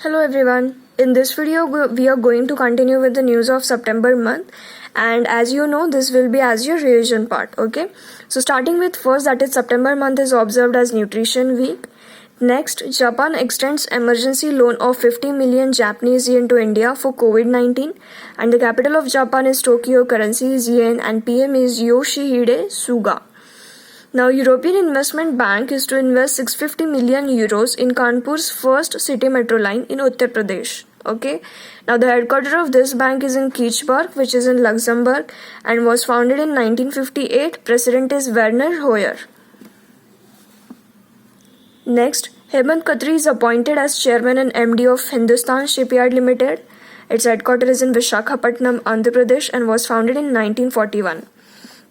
Hello everyone. In this video we are going to continue with the news of September month, and as you know this will be as your revision part. Okay, so starting with first, that is September month is observed as Nutrition Week. Next, Japan extends emergency loan of 50 million Japanese yen to India for COVID-19, and the capital of Japan is Tokyo, currency is yen, and PM is Yoshihide Suga. Now, European Investment Bank is to invest 650 million euros in Kanpur's first city metro line in Uttar Pradesh. Okay. Now, the headquarters of this bank is in Kiechberg, which is in Luxembourg, and was founded in 1958. President is Werner Hoyer. Next, Hemant Khatri is appointed as chairman and MD of Hindustan Shipyard Limited. Its headquarters is in Visakhapatnam, Andhra Pradesh, and was founded in 1941.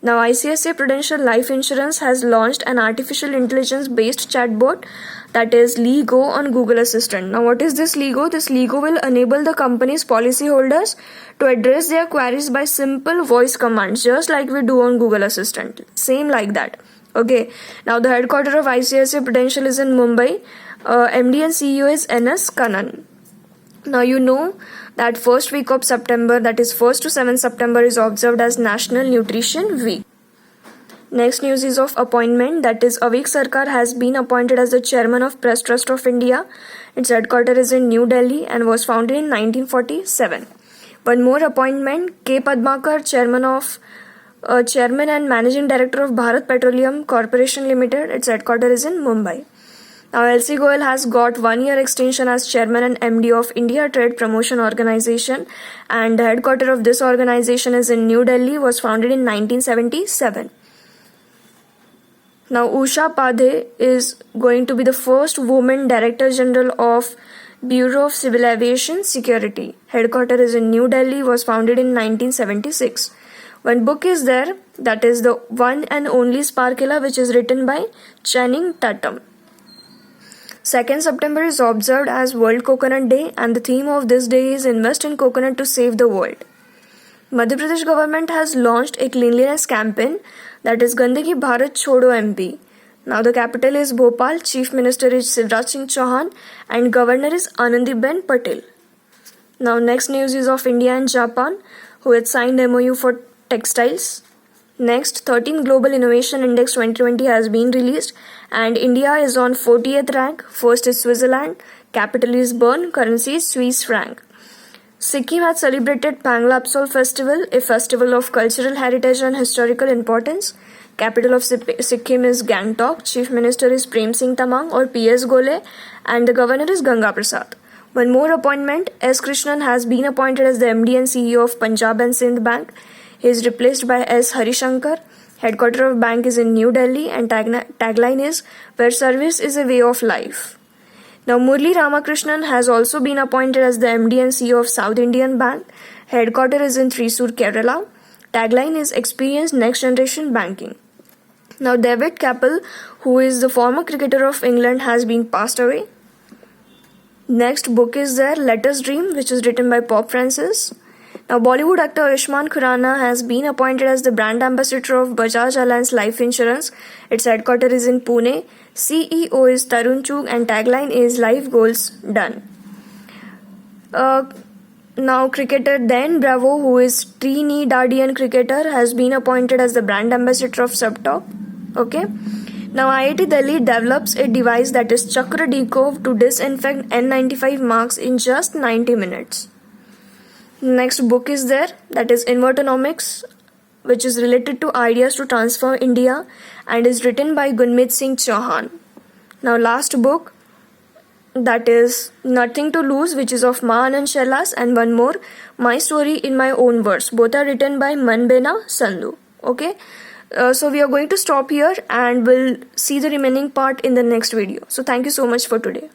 Now, ICICI Prudential Life Insurance has launched an artificial intelligence-based chatbot, that is LeGo, on Google Assistant. Now, what is this LeGo? This LeGo will enable the company's policyholders to address their queries by simple voice commands, just like we do on Google Assistant. Same like that. Okay. Now, the headquarters of ICICI Prudential is in Mumbai. MD and CEO is NS Kannan. Now, you know that first week of September, that is 1st to 7th September, is observed as National Nutrition Week. Next news is of appointment, that is Avik Sarkar has been appointed as the chairman of Press Trust of India. Its headquarters is in New Delhi and was founded in 1947. One more appointment, K. Padmakar, chairman and managing director of Bharat Petroleum Corporation Limited. Its headquarters is in Mumbai. Now, LC Goyal has got 1 year extension as chairman and MD of India Trade Promotion Organization, and the headquarters of this organization is in New Delhi, was founded in 1977. Now, Usha Padhe is going to be the first woman Director General of Bureau of Civil Aviation Security. Headquarters is in New Delhi, was founded in 1976. One book is there, that is The One and Only Sparkilla, which is written by Channing Tatum. 2nd September is observed as World Coconut Day, and the theme of this day is Invest in Coconut to Save the World. Madhya Pradesh government has launched a cleanliness campaign, that is Gandagi Bharat Chodo MP. Now, the capital is Bhopal, Chief Minister is Shivraj Singh Chauhan, and Governor is Anandiben Patel. Now, next news is of India and Japan, who had signed MOU for textiles. Next, 13 Global Innovation Index 2020 has been released, and India is on 40th rank. First is Switzerland, capital is Bern, currency is Swiss franc. Sikkim has celebrated Panglapsol Festival, a festival of cultural heritage and historical importance. Capital of Sikkim is Gangtok, Chief Minister is Prem Singh Tamang or PS Gole, and the Governor is Ganga Prasad. One more appointment, S. Krishnan has been appointed as the MD and CEO of Punjab and Sindh Bank. He is replaced by S. Harishankar. Headquarters of bank is in New Delhi, and tagline is where service is a way of life. Now, Murli Ramakrishnan has also been appointed as the MD and CEO of South Indian Bank. Headquarters is in Thrissur, Kerala. Tagline is experience next generation banking. Now, David Capel, who is the former cricketer of England, has been passed away. Next book is there, Let Us Dream, which is written by Pope Francis. Now, Bollywood actor Ayushmann Khurrana has been appointed as the brand ambassador of Bajaj Allianz Life Insurance. Its headquarters is in Pune. CEO is Tarun Chugh, and tagline is Life Goals Done. Now, cricketer Dan Bravo, who is Trinidadian cricketer, has been appointed as the brand ambassador of Subtop. Okay. Now, IIT Delhi develops a device, that is Chakra Decove, to disinfect N95 marks in just 90 minutes. Next book is there, that is Invertonomics, which is related to ideas to transform India, and is written by Gunmit Singh Chauhan. Now, last book, that is Nothing to Lose, which is of Ma Anand Shailas, and one more, My Story in My Own Words. Both are written by Manbena Sandhu. Okay. So we are going to stop here, and we'll see the remaining part in the next video. So thank you so much for today.